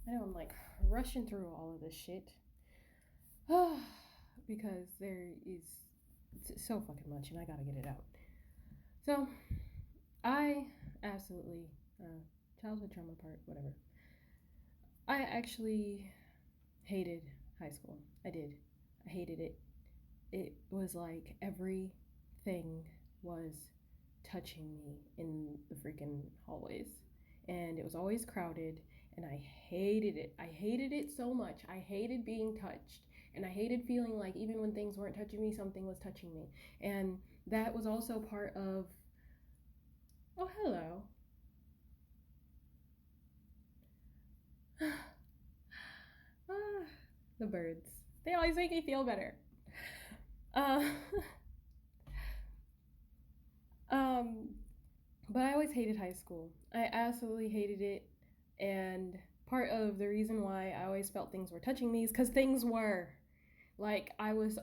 I know I'm like rushing through all of this shit. Because there is so fucking much and I gotta get it out. So, I absolutely, childhood trauma part, whatever. I actually hated high school. I did. I hated it. It was like everything was touching me in the freaking hallways. And it was always crowded, and I hated it. I hated it so much. I hated being touched, and I hated feeling like even when things weren't touching me, something was touching me. And that was also part of. Oh, hello. Ah, the birds. They always make me feel better. Uh, um, but I always hated high school. I absolutely hated it. And part of the reason why I always felt things were touching me is because things were. Like, I was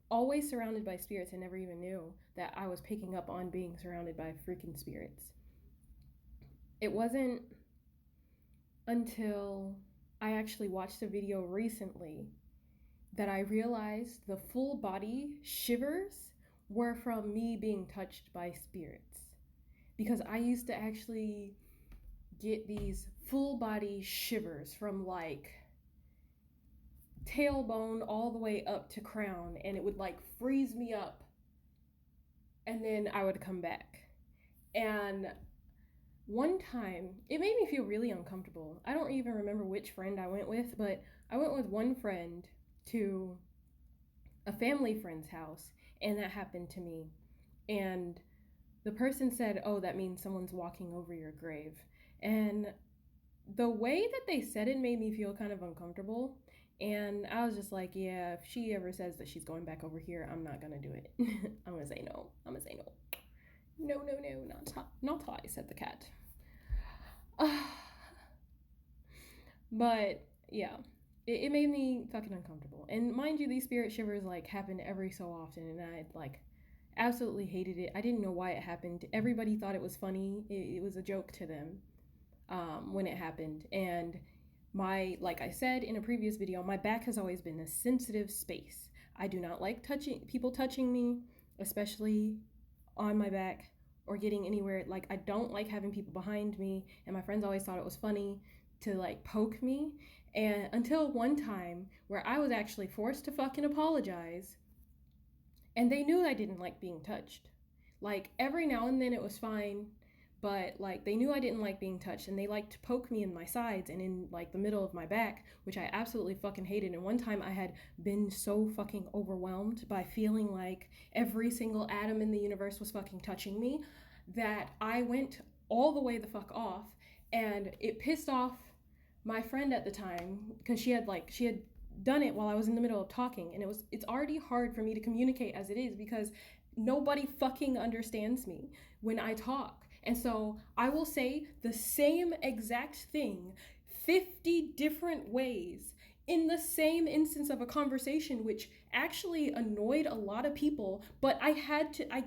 always surrounded by spirits and never even knew that I was picking up on being surrounded by freaking spirits. It wasn't until I actually watched a video recently that I realized the full body shivers were from me being touched by spirits. Because I used to actually get these full body shivers from like tailbone all the way up to crown, and it would like freeze me up, and then I would come back. And one time, it made me feel really uncomfortable. I don't even remember which friend I went with, but I went with one friend to a family friend's house, and that happened to me. And the person said, "Oh, that means someone's walking over your grave." And the way that they said it made me feel kind of uncomfortable. And I was just like, yeah, if she ever says that she's going back over here, I'm not gonna do it. I'm gonna say no. I'm gonna say no. No, no, no, not I, said the cat. But yeah, it made me fucking uncomfortable. And mind you, these spirit shivers like happen every so often, and I like absolutely hated it. I didn't know why it happened. Everybody thought it was funny. It was a joke to them when it happened. And like I said in a previous video, my back has always been a sensitive space. I do not like people touching me, especially on my back or getting anywhere. Like, I don't like having people behind me, and my friends always thought it was funny to like poke me. And until one time where I was actually forced to fucking apologize, and they knew I didn't like being touched. Like, every now and then it was fine, but like they knew I didn't like being touched, and they liked to poke me in my sides and in like the middle of my back, which I absolutely fucking hated. And one time I had been so fucking overwhelmed by feeling like every single atom in the universe was fucking touching me that I went all the way the fuck off, and it pissed off my friend at the time because she had done it while I was in the middle of talking, and it's already hard for me to communicate as it is because nobody fucking understands me when I talk. And so I will say the same exact thing 50 different ways in the same instance of a conversation, which actually annoyed a lot of people, but I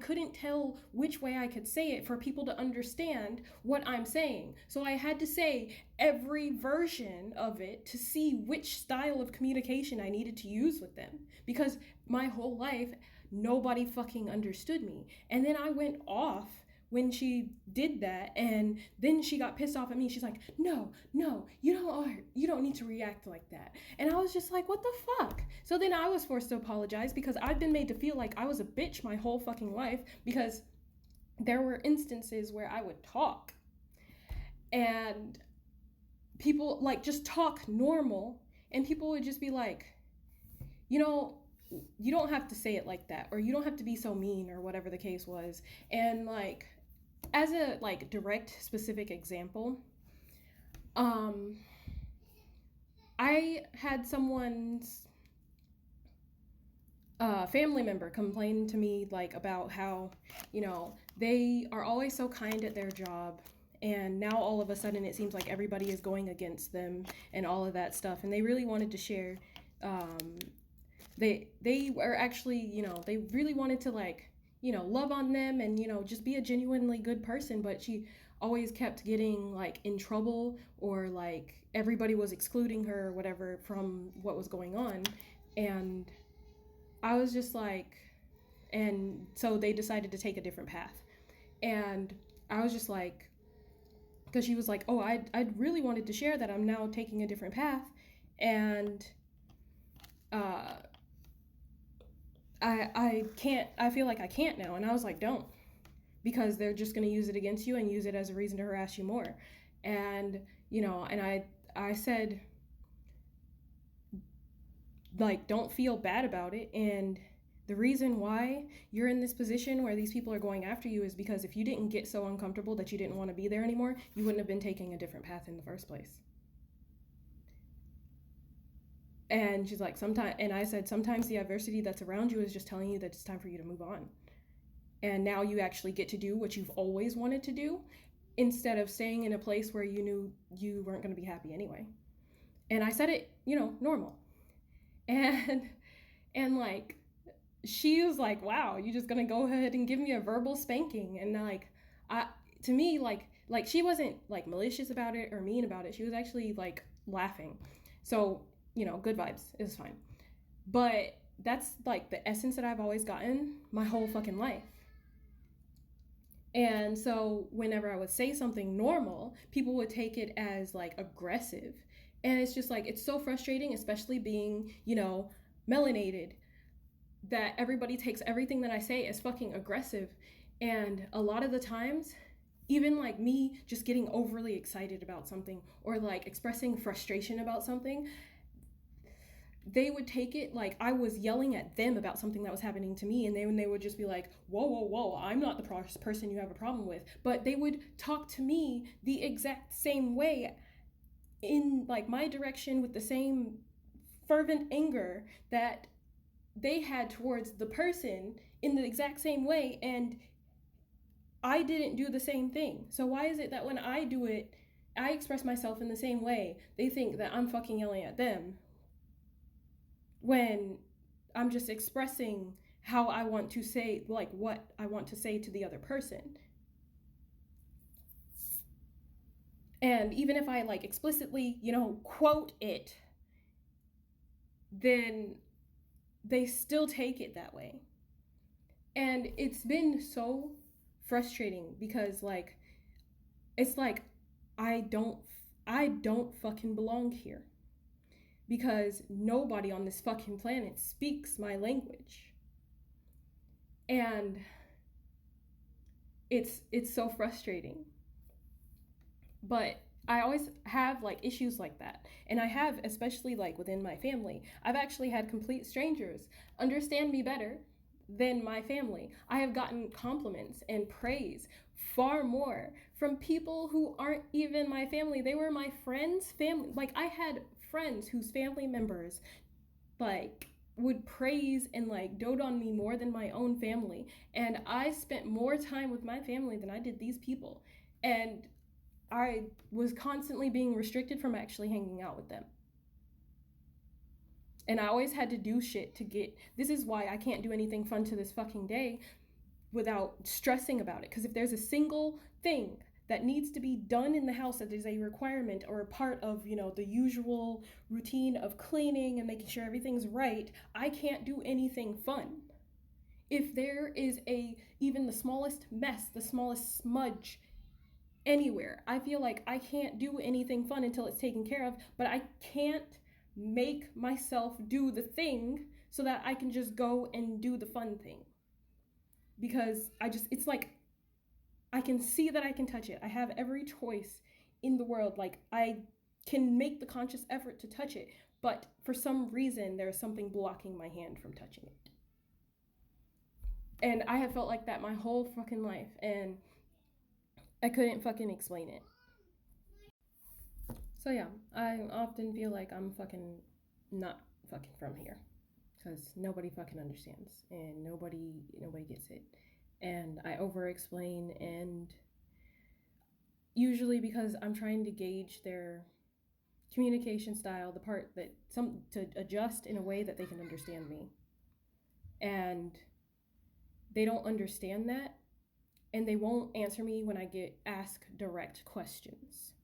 couldn't tell which way I could say it for people to understand what I'm saying. So I had to say every version of it to see which style of communication I needed to use with them, because my whole life nobody fucking understood me. And then I went off when she did that, and then she got pissed off at me. She's like, no, you don't need to react like that. And I was just like, what the fuck? So then I was forced to apologize because I've been made to feel like I was a bitch my whole fucking life, because there were instances where I would talk and people like just talk normal, and people would just be like, you know, you don't have to say it like that, or you don't have to be so mean, or whatever the case was. And like, as a like direct specific example, um I had someone's family member complain to me like about how, they are always so kind at their job, and now all of a sudden it seems like everybody is going against them and all of that stuff. And they really wanted to share, um, they were actually, they really wanted to like, love on them and, just be a genuinely good person. But she always kept getting like in trouble, or like everybody was excluding her or whatever from what was going on. And I was just like, and so they decided to take a different path. And I was just like, because she was like, oh, I really wanted to share that I'm now taking a different path. And uh, I can't, I feel like I can't now. And I was like, don't, because they're just going to use it against you and use it as a reason to harass you more. And, you know, and I said, like, don't feel bad about it. And the reason why you're in this position where these people are going after you is because if you didn't get so uncomfortable that you didn't want to be there anymore, you wouldn't have been taking a different path in the first place. And she's like, sometimes, and I said, sometimes the adversity that's around you is just telling you that it's time for you to move on. And now you actually get to do what you've always wanted to do, instead of staying in a place where you knew you weren't going to be happy anyway. And I said it, you know, normal. And like, she was like, wow, you just gonna go ahead and give me a verbal spanking. And like, I, to me, like she wasn't like malicious about it or mean about it. She was actually like laughing. So, you know, good vibes. It was fine. But that's like the essence that I've always gotten my whole fucking life. And so whenever I would say something normal, people would take it as like aggressive. And it's just like, it's so frustrating, especially being, you know, melanated, that everybody takes everything that I say as fucking aggressive. And a lot of the times, even like me just getting overly excited about something, or like expressing frustration about something, they would take it like I was yelling at them about something that was happening to me. And they would just be like, whoa, whoa, whoa, I'm not the person you have a problem with. But they would talk to me the exact same way, in like my direction, with the same fervent anger that they had towards the person, in the exact same way. And I didn't do the same thing. So why is it that when I do it, I express myself in the same way, they think that I'm fucking yelling at them, when I'm just expressing how I want to say, like what I want to say to the other person. And even if I like explicitly, you know, quote it, then they still take it that way. And it's been so frustrating, because like, it's like I don't fucking belong here, because nobody on this fucking planet speaks my language. And it's so frustrating. But I always have like issues like that. And I have, especially like within my family, I've actually had complete strangers understand me better than my family. I have gotten compliments and praise far more from people who aren't even my family. They were my friends' family. Like, I had friends whose family members like would praise and like dote on me more than my own family. And I spent more time with my family than I did these people. And I was constantly being restricted from actually hanging out with them. And I always had to do shit to get, this is why I can't do anything fun to this fucking day without stressing about it. Because if there's a single thing that needs to be done in the house that is a requirement or a part of, you know, the usual routine of cleaning and making sure everything's right, I can't do anything fun. If there is even the smallest mess, the smallest smudge anywhere, I feel like I can't do anything fun until it's taken care of. But I can't make myself do the thing so that I can just go and do the fun thing, because it's like, I can see that I can touch it. I have every choice in the world. Like, I can make the conscious effort to touch it, but for some reason there's something blocking my hand from touching it. And I have felt like that my whole fucking life, and I couldn't fucking explain it. So yeah, I often feel like I'm fucking not fucking from here, because nobody fucking understands, and nobody gets it. And I over explain, and usually because I'm trying to gauge their communication style, the part that to adjust in a way that they can understand me. And they don't understand that. and they won't answer me when I get asked direct questions.